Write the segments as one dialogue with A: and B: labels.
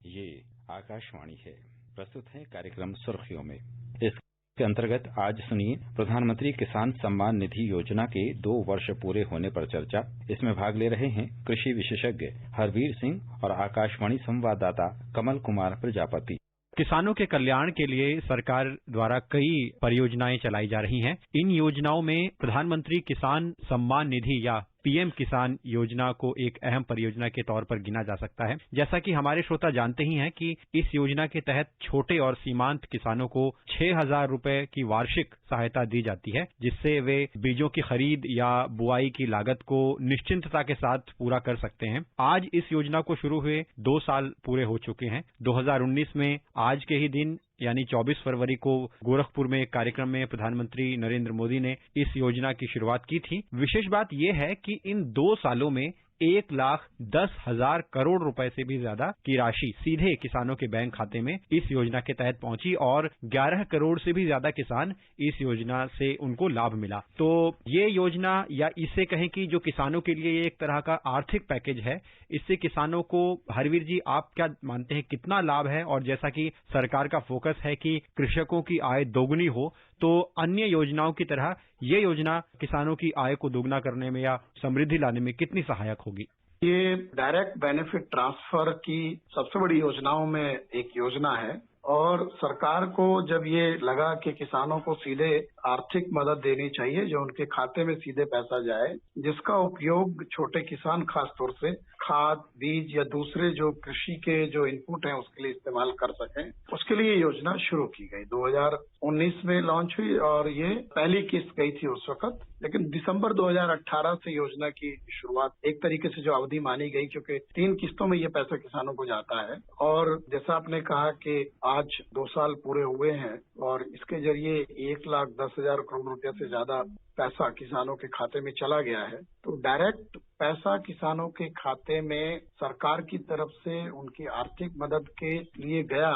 A: ये आकाशवाणी है। प्रस्तुत है कार्यक्रम सुर्खियों में। इसके अंतर्गत आज सुनिए प्रधानमंत्री किसान सम्मान निधि योजना के 2 वर्ष पूरे होने पर चर्चा। इसमें भाग ले रहे हैं कृषि विशेषज्ञ हरवीर सिंह और आकाशवाणी संवाददाता कमल कुमार प्रजापति।
B: किसानों के कल्याण के लिए सरकार द्वारा कई परियोजनाएं चलाई जा रही हैं। इन योजनाओं में प्रधानमंत्री किसान सम्मान निधि या पीएम किसान योजना को एक अहम परियोजना के तौर पर गिना जा सकता है। जैसा कि हमारे श्रोता जानते ही हैं कि इस योजना के तहत छोटे और सीमांत किसानों को 6,000 रुपए की वार्षिक सहायता दी जाती है, जिससे वे बीजों की खरीद या बुआई की लागत को निश्चिंतता के साथ पूरा कर सकते हैं। आज इस योजना को शुरू हुए 2 साल पूरे हो चुके हैं। 2019 में आज के ही दिन यानी 24 फरवरी को गोरखपुर में एक कार्यक्रम में प्रधानमंत्री नरेंद्र मोदी ने इस योजना की शुरुआत की थी। विशेष बात यह है कि इन 2 सालों में 1,10,000 करोड़ रुपए से भी ज्यादा की राशि सीधे किसानों के बैंक खाते में इस योजना के तहत पहुंची और 11 करोड़ से भी ज्यादा किसान इस योजना से उनको लाभ मिला। तो ये योजना या इसे कहें कि जो किसानों के लिए एक तरह का आर्थिक पैकेज है, इससे किसानों को, हरवीर जी, आप क्या मानते हैं कितना लाभ है? और जैसा कि सरकार का फोकस है कि कृषकों की आय दोगुनी हो, तो अन्य योजनाओं की तरह ये योजना किसानों की आय को दोगुना करने में या समृद्धि लाने में कितनी सहायक होगी?
C: ये डायरेक्ट बेनिफिट ट्रांसफर की सबसे बड़ी योजनाओं में एक योजना है और सरकार को जब ये लगा कि किसानों को सीधे आर्थिक मदद देनी चाहिए, जो उनके खाते में सीधे पैसा जाए, जिसका उपयोग छोटे किसान खास तौर से खाद, बीज या दूसरे जो कृषि के जो इनपुट हैं उसके लिए इस्तेमाल कर सकें, उसके लिए ये योजना शुरू की गई। 2019 में लॉन्च हुई और ये पहली किस्त गई थी उस वक्त, लेकिन दिसंबर 2018 से योजना की शुरुआत एक तरीके से जो अवधि मानी गई, क्योंकि 3 किस्तों में ये पैसा किसानों को जाता है। और जैसा आपने कहा कि आज 2 साल पूरे हुए हैं और इसके जरिए 1,10,000 करोड़ रुपए से ज्यादा पैसा किसानों के खाते में चला गया है। तो डायरेक्ट पैसा किसानों के खाते में सरकार की तरफ से उनकी आर्थिक मदद के लिए गया,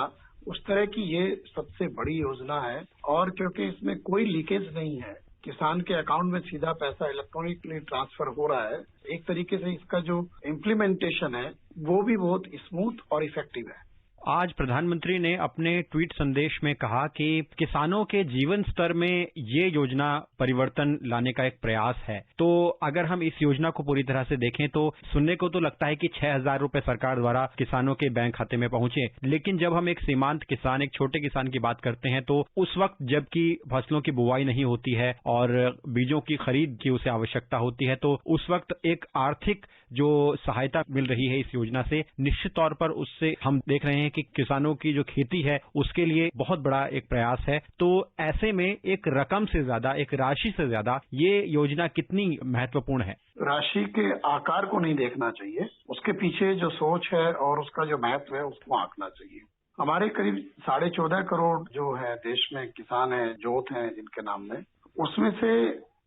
C: उस तरह की ये सबसे बड़ी योजना है। और क्योंकि इसमें कोई लीकेज नहीं है, किसान के अकाउंट में सीधा पैसा इलेक्ट्रॉनिकली ट्रांसफर हो रहा है, एक तरीके से इसका जो इम्प्लीमेंटेशन है वो भी बहुत स्मूथ और इफेक्टिव है।
B: आज प्रधानमंत्री ने अपने ट्वीट संदेश में कहा कि किसानों के जीवन स्तर में ये योजना परिवर्तन लाने का एक प्रयास है। तो अगर हम इस योजना को पूरी तरह से देखें तो सुनने को तो लगता है कि 6,000 रुपए सरकार द्वारा किसानों के बैंक खाते में पहुंचे, लेकिन जब हम एक सीमांत किसान, एक छोटे किसान की बात करते हैं तो उस वक्त जबकि फसलों की बुवाई नहीं होती है और बीजों की खरीद की उसे आवश्यकता होती है, तो उस वक्त एक आर्थिक जो सहायता मिल रही है इस योजना से, निश्चित तौर पर उससे हम देख रहे हैं कि किसानों की जो खेती है उसके लिए बहुत बड़ा एक प्रयास है। तो ऐसे में एक रकम से ज्यादा, एक राशि से ज्यादा ये योजना कितनी महत्वपूर्ण है?
C: राशि के आकार को नहीं देखना चाहिए, उसके पीछे जो सोच है और उसका जो महत्व है उसको आंकना चाहिए। हमारे करीब 14.5 करोड़ जो है देश में किसान है, जोत है जिनके नाम में, उसमें से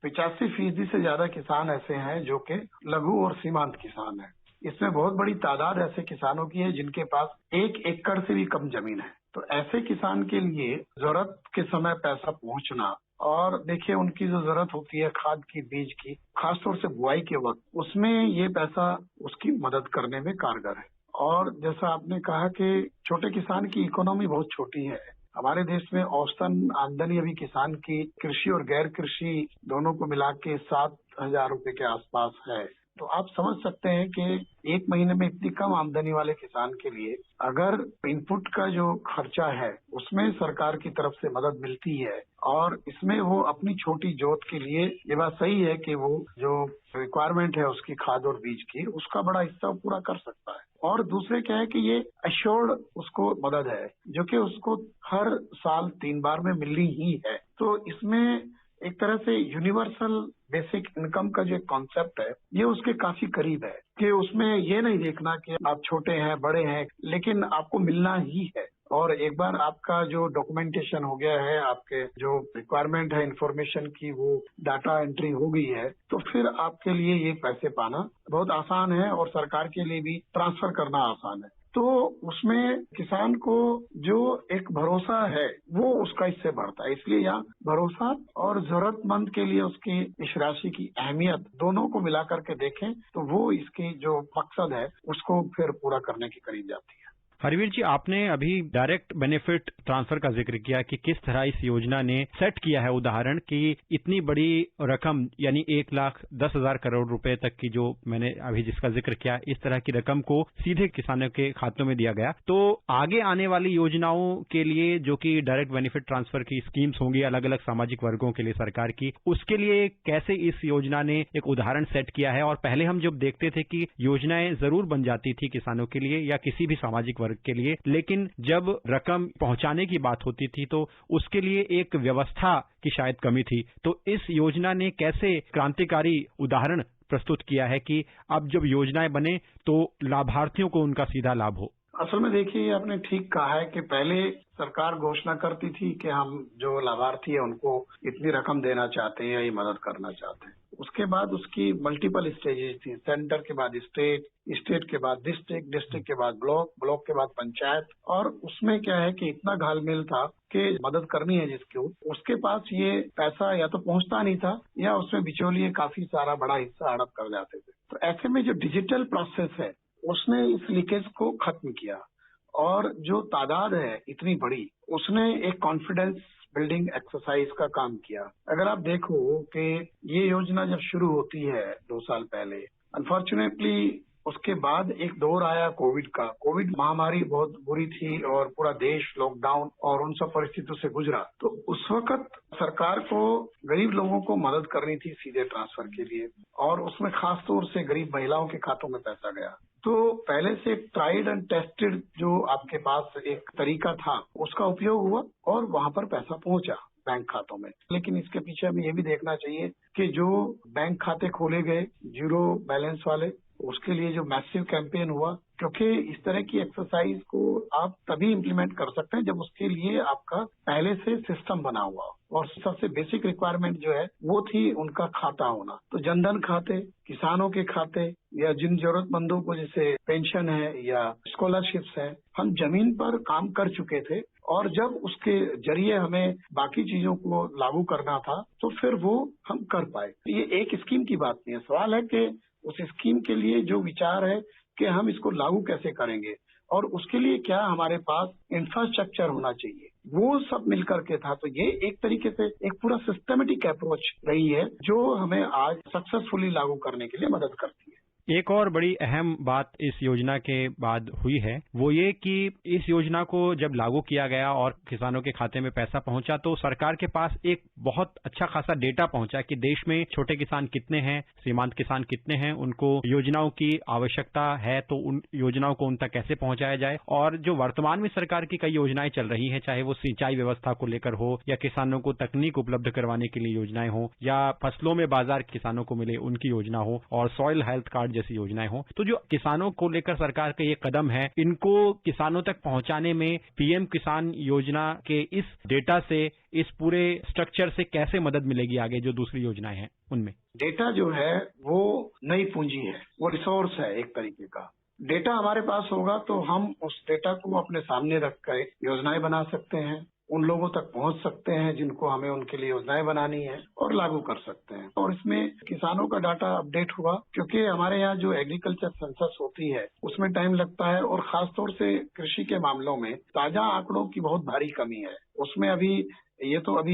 C: 85% से ज्यादा किसान ऐसे हैं जो कि लघु और सीमांत किसान हैं। इसमें बहुत बड़ी तादाद ऐसे किसानों की है जिनके पास 1 एकड़ से भी कम जमीन है। तो ऐसे किसान के लिए जरूरत के समय पैसा पहुंचना, और देखिए उनकी जो जरूरत होती है खाद की, बीज की, खासतौर से बुआई के वक्त, उसमें ये पैसा उसकी मदद करने में कारगर है। और जैसा आपने कहा कि छोटे किसान की इकोनॉमी बहुत छोटी है। हमारे देश में औसतन आमदनी अभी किसान की कृषि और गैर कृषि दोनों को मिला के 7,000 रुपए के आसपास है। तो आप समझ सकते हैं कि एक महीने में इतनी कम आमदनी वाले किसान के लिए अगर इनपुट का जो खर्चा है उसमें सरकार की तरफ से मदद मिलती है और इसमें वो अपनी छोटी जोत के लिए, ये बात सही है कि वो जो रिक्वायरमेंट है उसकी खाद और बीज की, उसका बड़ा हिस्सा पूरा कर सकता है। और दूसरे क्या है कि ये एश्योर्ड उसको मदद है जो कि उसको हर साल 3 बार में मिलनी ही है। तो इसमें एक तरह से यूनिवर्सल बेसिक इनकम का जो कॉन्सेप्ट है ये उसके काफी करीब है कि उसमें ये नहीं देखना कि आप छोटे हैं, बड़े हैं, लेकिन आपको मिलना ही है। और एक बार आपका जो डॉक्यूमेंटेशन हो गया है, आपके जो रिक्वायरमेंट है इंफॉर्मेशन की, वो डाटा एंट्री हो गई है, तो फिर आपके लिए ये पैसे पाना बहुत आसान है और सरकार के लिए भी ट्रांसफर करना आसान है। तो उसमें किसान को जो एक भरोसा है वो उसका इससे बढ़ता है। इसलिए यहाँ भरोसा और जरूरतमंद के लिए उसकी इस राशि की अहमियत दोनों को मिला करके देखें तो वो इसकी जो मकसद है उसको फिर पूरा करने के करीब जाती है।
B: हरवीर जी, आपने अभी डायरेक्ट बेनिफिट ट्रांसफर का जिक्र किया कि किस तरह इस योजना ने सेट किया है उदाहरण कि इतनी बड़ी रकम यानी 1,10,000 करोड़ रुपए तक की जो मैंने अभी जिसका जिक्र किया, इस तरह की रकम को सीधे किसानों के खातों में दिया गया। तो आगे आने वाली योजनाओं के लिए जो कि डायरेक्ट बेनिफिट ट्रांसफर की स्कीम्स होंगी अलग अलग सामाजिक वर्गों के लिए सरकार की, उसके लिए कैसे इस योजना ने एक उदाहरण सेट किया है? और पहले हम जब देखते थे कि योजनाएं जरूर बन जाती थी किसानों के लिए या किसी भी सामाजिक वर्ग के लिए, लेकिन जब रकम पहुंचाने की बात होती थी तो उसके लिए एक व्यवस्था की शायद कमी थी। तो इस योजना ने कैसे क्रांतिकारी उदाहरण प्रस्तुत किया है कि अब जब योजनाएं बने तो लाभार्थियों को उनका सीधा लाभ हो?
C: असल में देखिए, आपने ठीक कहा है कि पहले सरकार घोषणा करती थी कि हम जो लाभार्थी है उनको इतनी रकम देना चाहते हैं या ये मदद करना चाहते हैं। उसके बाद उसकी मल्टीपल स्टेजेस थी, सेंटर के बाद स्टेट, स्टेट के बाद डिस्ट्रिक्ट, डिस्ट्रिक्ट के बाद ब्लॉक, ब्लॉक के बाद पंचायत। और उसमें क्या है कि इतना घालमेल था कि मदद करनी है जिसको, उसके पास ये पैसा या तो पहुंचता नहीं था या उसमें बिचौलिए काफी सारा बड़ा हिस्सा हड़प कर जाते थे। तो ऐसे में जो डिजिटल प्रोसेस है उसने इस लीकेज को खत्म किया और जो तादाद है इतनी बड़ी, उसने एक कॉन्फिडेंस बिल्डिंग एक्सरसाइज का काम किया। अगर आप देखो कि ये योजना जब शुरू होती है 2 साल पहले, अनफॉर्चुनेटली उसके बाद एक दौर आया कोविड का। कोविड महामारी बहुत बुरी थी और पूरा देश लॉकडाउन और उन सब परिस्थितियों से गुजरा। तो उस वक्त सरकार को गरीब लोगों को मदद करनी थी सीधे ट्रांसफर के लिए, और उसमें खास तौर से गरीब महिलाओं के खातों में पैसा गया। तो पहले से ट्राइड एंड टेस्टेड जो आपके पास एक तरीका था उसका उपयोग हुआ और वहां पर पैसा पहुंचा बैंक खातों में। लेकिन इसके पीछे हमें ये भी देखना चाहिए कि जो बैंक खाते खोले गए जीरो बैलेंस वाले, उसके लिए जो मैसिव कैंपेन हुआ, क्योंकि इस तरह की एक्सरसाइज को आप तभी इम्प्लीमेंट कर सकते हैं जब उसके लिए आपका पहले से सिस्टम बना हुआ। और सबसे बेसिक रिक्वायरमेंट जो है वो थी उनका खाता होना। तो जनधन खाते, किसानों के खाते या जिन जरूरतमंदों को जैसे पेंशन है या स्कॉलरशिप्स है, हम जमीन पर काम कर चुके थे और जब उसके जरिए हमें बाकी चीजों को लागू करना था तो फिर वो हम कर पाए। ये एक स्कीम की बात नहीं है, सवाल है कि उस स्कीम के लिए जो विचार है कि हम इसको लागू कैसे करेंगे और उसके लिए क्या हमारे पास इंफ्रास्ट्रक्चर होना चाहिए, वो सब मिलकर के था। तो ये एक तरीके से एक पूरा सिस्टमेटिक अप्रोच रही है जो हमें आज सक्सेसफुली लागू करने के लिए मदद करती है।
B: एक और बड़ी अहम बात इस योजना के बाद हुई है वो ये कि इस योजना को जब लागू किया गया और किसानों के खाते में पैसा पहुंचा तो सरकार के पास एक बहुत अच्छा खासा डेटा पहुंचा कि देश में छोटे किसान कितने हैं, सीमांत किसान कितने हैं, उनको योजनाओं की आवश्यकता है तो उन योजनाओं को उन तक कैसे पहुंचाया जाए। और जो वर्तमान में सरकार की कई योजनाएं चल रही हैं, चाहे वो सिंचाई व्यवस्था को लेकर हो या किसानों को तकनीक उपलब्ध करवाने के लिए योजनाएं हो या फसलों में बाजार किसानों को मिले उनकी योजना हो और सॉइल हेल्थ कार्ड जैसी योजनाएं हो, तो जो किसानों को लेकर सरकार का ये कदम है, इनको किसानों तक पहुंचाने में पीएम किसान योजना के इस डेटा से, इस पूरे स्ट्रक्चर से कैसे मदद मिलेगी आगे जो दूसरी योजनाएं हैं उनमें?
C: डेटा जो है वो नई पूंजी है, वो रिसोर्स है एक तरीके का। डेटा हमारे पास होगा तो हम उस डेटा को अपने सामने रखकर योजनाएं बना सकते हैं, उन लोगों तक पहुंच सकते हैं जिनको हमें उनके लिए योजनाएं बनानी है और लागू कर सकते हैं। और इसमें किसानों का डाटा अपडेट हुआ, क्योंकि हमारे यहाँ जो एग्रीकल्चर सेंसस होती है उसमें टाइम लगता है और खासतौर से कृषि के मामलों में ताजा आंकड़ों की बहुत भारी कमी है। उसमें अभी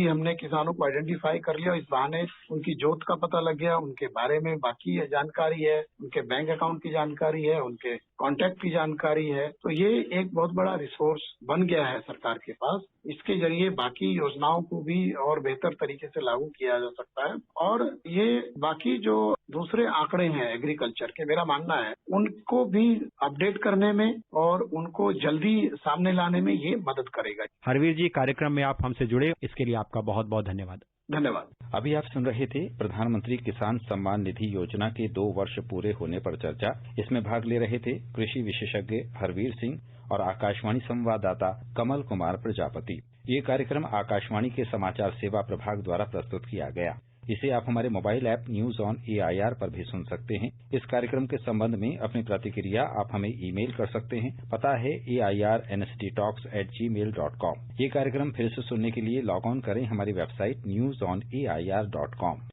C: हमने किसानों को आइडेंटिफाई कर लिया, इस बहाने उनकी जोत का पता लग गया, उनके बारे में बाकी जानकारी है, उनके बैंक अकाउंट की जानकारी है, उनके कॉन्टैक्ट की जानकारी है। तो ये एक बहुत बड़ा रिसोर्स बन गया है सरकार के पास। इसके जरिए बाकी योजनाओं को भी और बेहतर तरीके से लागू किया जा सकता है। और ये बाकी जो दूसरे आंकड़े हैं एग्रीकल्चर के, मेरा मानना है उनको भी अपडेट करने में और उनको जल्दी सामने लाने में ये मदद करेगा।
B: हरवीर जी, कार्यक्रम में आप हमसे जुड़े, इसके लिए आपका बहुत बहुत धन्यवाद।
C: धन्यवाद।
A: अभी आप सुन रहे थे प्रधानमंत्री किसान सम्मान निधि योजना के 2 वर्ष पूरे होने पर चर्चा। इसमें भाग ले रहे थे कृषि विशेषज्ञ हरवीर सिंह और आकाशवाणी संवाददाता कमल कुमार प्रजापति। ये कार्यक्रम आकाशवाणी के समाचार सेवा प्रभाग द्वारा प्रस्तुत किया गया। इसे आप हमारे mobile app news on AIR पर भी सुन सकते हैं। इस कार्यक्रम के संबंध में अपनी प्रतिक्रिया आप हमें ईमेल कर सकते हैं। पता है airnsttalks@gmail.com। ये कार्यक्रम फिर से सुनने के लिए लॉग ऑन करें हमारी वेबसाइट newsonair.com।